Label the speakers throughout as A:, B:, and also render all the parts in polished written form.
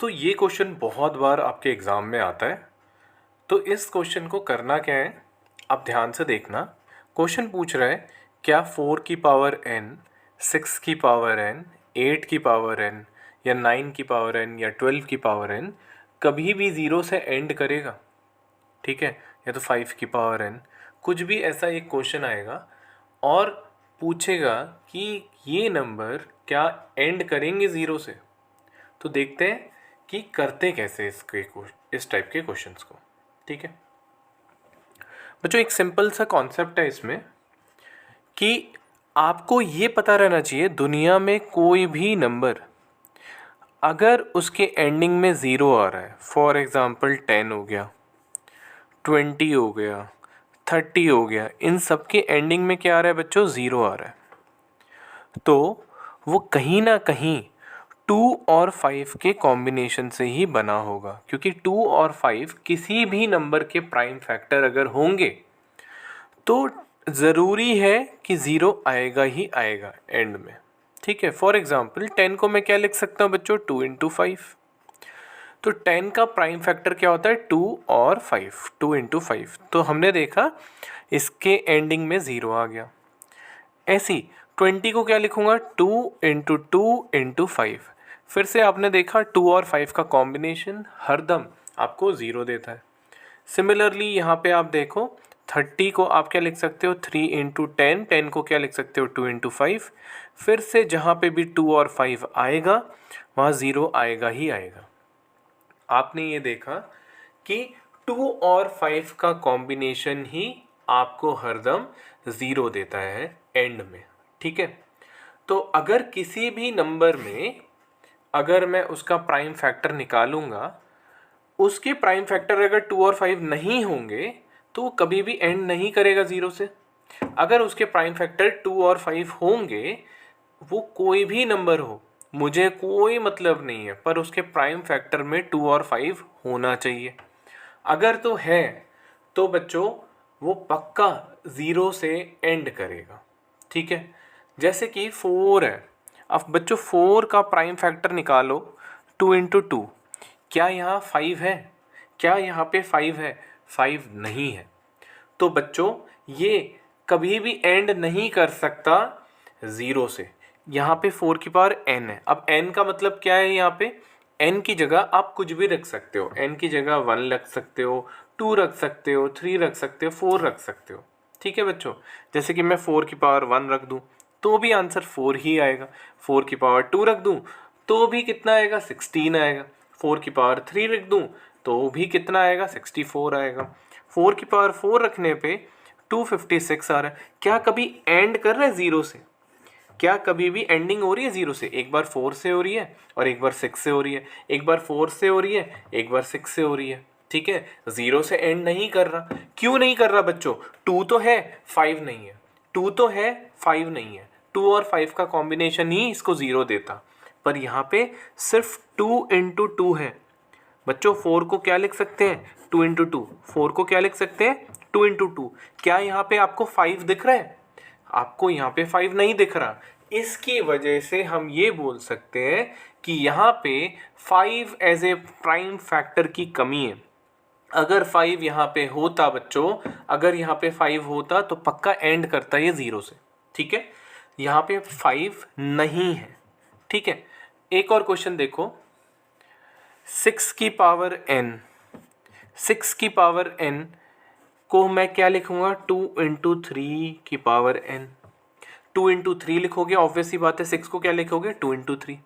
A: तो ये क्वेश्चन बहुत बार आपके एग्ज़ाम में आता है। तो इस क्वेश्चन को करना क्या है, आप ध्यान से देखना। क्वेश्चन पूछ रहा है क्या 4 की पावर n, 6 की पावर n, 8 की पावर n या 9 की पावर n या 12 की पावर n कभी भी ज़ीरो से एंड करेगा। ठीक है, या तो 5 की पावर n, कुछ भी ऐसा एक क्वेश्चन आएगा और पूछेगा कि ये नंबर क्या एंड करेंगे ज़ीरो से। तो देखते हैं कि करते कैसे इस टाइप के क्वेश्चंस को। ठीक है बच्चों, एक सिंपल सा कॉन्सेप्ट है इसमें कि आपको ये पता रहना चाहिए दुनिया में कोई भी नंबर अगर उसके एंडिंग में ज़ीरो आ रहा है, फॉर एग्ज़ाम्पल 10 हो गया, 20 हो गया, 30 हो गया, इन सब के एंडिंग में क्या आ रहा है बच्चों, ज़ीरो आ रहा है, तो वो कहीं ना कहीं 2 और 5 के कॉम्बिनेशन से ही बना होगा, क्योंकि 2 और 5 किसी भी नंबर के प्राइम फैक्टर अगर होंगे तो ज़रूरी है कि ज़ीरो आएगा ही आएगा एंड में। ठीक है, फॉर एग्ज़ाम्पल 10 को मैं क्या लिख सकता हूँ बच्चों, 2 इंटू 5। तो 10 का प्राइम फैक्टर क्या होता है, 2 और 5, 2 इंटू 5। तो हमने देखा इसके एंडिंग में ज़ीरो आ गया। ऐसी 20 को क्या लिखूंगा, 2 इंटू 2 इंटू 5। फिर से आपने देखा 2 और 5 का कॉम्बिनेशन हरदम आपको ज़ीरो देता है। सिमिलरली यहाँ पे आप देखो 30 को आप क्या लिख सकते हो, 3 इंटू 10, 10 को क्या लिख सकते हो, 2 इंटू 5। फिर से जहाँ पे भी 2 और 5 आएगा वहाँ ज़ीरो आएगा ही आएगा। आपने ये देखा कि 2 और 5 का कॉम्बिनेशन ही आपको हरदम ज़ीरो देता है एंड में। ठीक है, तो अगर किसी भी नंबर में अगर मैं उसका प्राइम फैक्टर निकालूंगा, उसके प्राइम फैक्टर अगर 2 और 5 नहीं होंगे तो वो कभी भी एंड नहीं करेगा ज़ीरो से। अगर उसके प्राइम फैक्टर 2 और 5 होंगे, वो कोई भी नंबर हो, मुझे कोई मतलब नहीं है, पर उसके प्राइम फैक्टर में 2 और 5 होना चाहिए। अगर तो है तो बच्चों वो पक्का ज़ीरो से एंड करेगा। ठीक है, जैसे कि 4 है। अब बच्चों 4 का प्राइम फैक्टर निकालो, 2 इंटू 2। क्या यहाँ 5 है, क्या यहाँ पे 5 है, 5 नहीं है। तो बच्चों ये कभी भी एंड नहीं कर सकता ज़ीरो से। यहाँ पे 4 की पावर n है। अब n का मतलब क्या है, यहाँ पे n की जगह आप कुछ भी रख सकते हो। n की जगह 1 रख सकते हो, 2 रख सकते हो, 3 रख सकते हो, 4 रख सकते हो। ठीक है बच्चों, जैसे कि मैं 4 की पावर 1 रख दूँ तो भी आंसर 4 ही आएगा। 4 की पावर 2 रख दूँ तो भी कितना आएगा, 16 आएगा। 4 की पावर 3 रख दूँ तो भी कितना आएगा, 64 आएगा। 4 की पावर 4 रखने पे 256 आ रहा है। क्या कभी एंड कर रहा है ज़ीरो से, क्या कभी भी एंडिंग हो रही है ज़ीरो से? एक बार 4 से हो रही है और एक बार 6 से हो रही है, एक बार 4 से हो रही है, एक बार 6 से हो रही है। ठीक है, ज़ीरो से एंड नहीं कर रहा। क्यों नहीं कर रहा बच्चों? 2 तो है, 5 नहीं है। 2 तो है, 5 नहीं है। 2 और 5 का कॉम्बिनेशन ही इसको ज़ीरो देता, पर यहाँ पे सिर्फ 2 इंटू 2 है। बच्चों 4 को क्या लिख सकते हैं, 2 इंटू 2। 4 को क्या लिख सकते हैं, 2 इंटू 2। क्या यहाँ पे आपको 5 दिख रहा है? आपको यहाँ पे 5 नहीं दिख रहा। इसकी वजह से हम ये बोल सकते हैं कि यहाँ पे 5 एज ए प्राइम फैक्टर की कमी है। अगर 5 यहाँ पे होता बच्चों, अगर यहाँ पे 5 होता तो पक्का एंड करता ये ज़ीरो से। ठीक है, यहाँ पे 5 नहीं है। ठीक है, एक और क्वेश्चन देखो, 6 की पावर n, 6 की पावर n को मैं क्या लिखूंगा, 2 इंटू 3 की पावर n। 2 इंटू 3 लिखोगे, ऑब्वियस सी बात है 6 को क्या लिखोगे, 2 इंटू 3।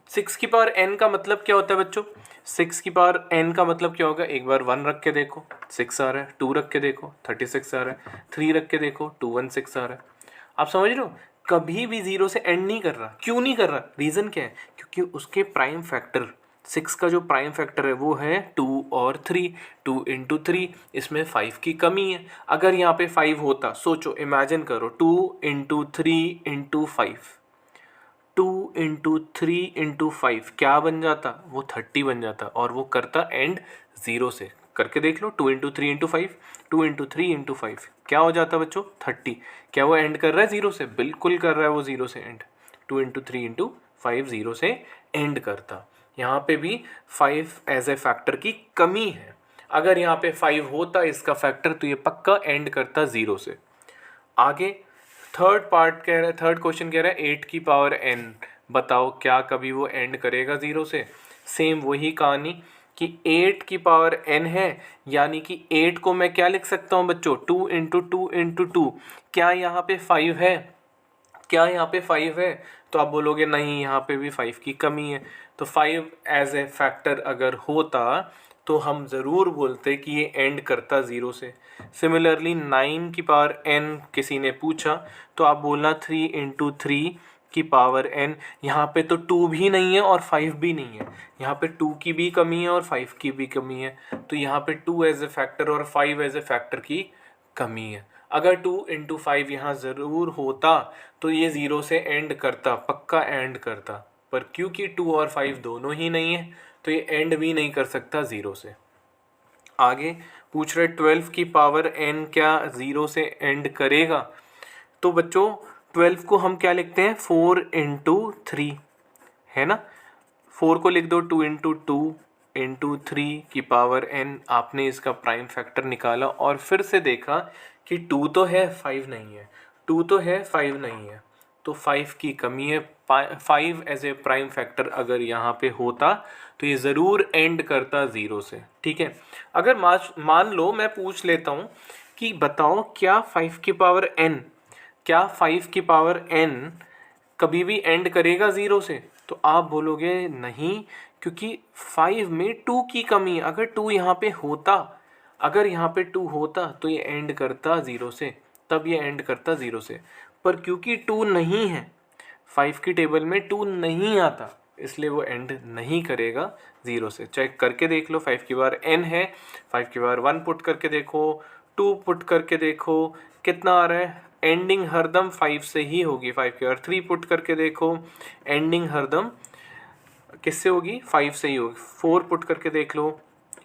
A: 6 की पावर n का मतलब क्या होता है बच्चों, 6 की पावर n का मतलब क्या होगा, एक बार 1 रख के देखो 6 आ रहा है, 2 रख के देखो 36 आ रहा है, 3 रख के देखो 216 आ रहा है। आप समझ रहे हो, कभी भी ज़ीरो से एंड नहीं कर रहा। क्यों नहीं कर रहा, रीज़न क्या है, क्योंकि उसके प्राइम फैक्टर 6 का जो प्राइम फैक्टर है वो है 2 और 3। 2 इंटू 3, इसमें 5 की कमी है। अगर यहाँ पे 5 होता, सोचो इमेजिन करो, 2 इंटू 3 इंटू 5, 2 इंटू 3 इंटू 5 क्या बन जाता, वो 30 बन जाता, और वो करता एंड ज़ीरो से। करके देख लो, 2 इंटू 3 इंटू 5, 2 इंटू 3 इंटू 5 क्या हो जाता बच्चों, 30। क्या वो एंड कर रहा है ज़ीरो से? बिल्कुल कर रहा है वो ज़ीरो से एंड। 2 इंटू 3 इंटू 5 ज़ीरो से एंड करता। यहाँ पे भी 5 एज ए फैक्टर की कमी है। अगर यहाँ पे 5 होता इसका फैक्टर तो ये पक्का एंड करता 0 से। आगे थर्ड क्वेश्चन कह रहा है 8 की पावर n, बताओ क्या कभी वो एंड करेगा 0 से। सेम वही कहानी कि 8 की पावर n है, यानी कि 8 को मैं क्या लिख सकता हूँ बच्चों, 2 इंटू टू इंटू टू। क्या यहाँ पे 5 है? क्या यहाँ पे 5 है? तो आप बोलोगे नहीं, यहाँ पे भी 5 की कमी है। तो 5 एज ए फैक्टर अगर होता तो हम ज़रूर बोलते कि ये एंड करता 0 से। सिमिलरली 9 की पावर n किसी ने पूछा तो आप बोलना 3 इंटू थ्री की पावर n। यहाँ पे तो 2 भी नहीं है और 5 भी नहीं है, यहाँ पे 2 की भी कमी है और 5 की भी कमी है। तो यहाँ पे 2 एज ए फैक्टर और 5 एज ए फैक्टर की कमी है। अगर 2 इंटू 5 यहाँ ज़रूर होता तो ये 0 से एंड करता, पक्का एंड करता, पर क्योंकि 2 और 5 दोनों ही नहीं है तो ये एंड भी नहीं कर सकता 0 से। आगे पूछ रहे 12 की पावर n क्या 0 से एंड करेगा? तो बच्चों 12 को हम क्या लिखते हैं, 4 इंटू थ्री, है ना। 4 को लिख दो 2 इंटू टू इंटू थ्री की पावर n। आपने इसका प्राइम फैक्टर निकाला और फिर से देखा कि 2 तो है 5 नहीं है, 2 तो है 5 नहीं है, तो 5 की कमी है। 5 एज ए प्राइम फैक्टर अगर यहाँ पे होता तो ये ज़रूर एंड करता 0 से। ठीक है, अगर मान लो मैं पूछ लेता हूँ कि बताओ क्या 5 की पावर n, क्या 5 की पावर n कभी भी एंड करेगा 0 से? तो आप बोलोगे नहीं, क्योंकि 5 में 2 की कमी है। अगर 2 यहाँ पे होता, अगर यहाँ पे 2 होता तो ये एंड करता 0 से, तब ये एंड करता 0 से। पर क्योंकि 2 नहीं है, 5 की टेबल में 2 नहीं आता, इसलिए वो एंड नहीं करेगा 0 से। चेक करके देख लो, 5 की बार n है, 5 की बार 1 पुट करके देखो, 2 पुट करके देखो, कितना आ रहा है, एंडिंग हरदम 5 से ही होगी। 5 की बार 3 पुट करके देखो, एंडिंग हरदम किससे होगी, 5 से ही होगी। 4 पुट करके देख लो,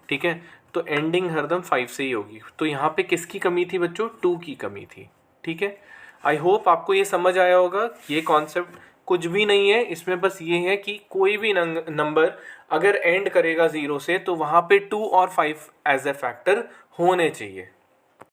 A: ठीक है, तो एंडिंग हरदम 5 से ही होगी। तो यहाँ पे किसकी कमी थी बच्चों, 2 की कमी थी। ठीक है, आई होप आपको ये समझ आया होगा। ये कॉन्सेप्ट कुछ भी नहीं है, इसमें बस ये है कि कोई भी नंबर अगर एंड करेगा 0 से तो वहाँ पे 2 और 5 एज ए फैक्टर होने चाहिए।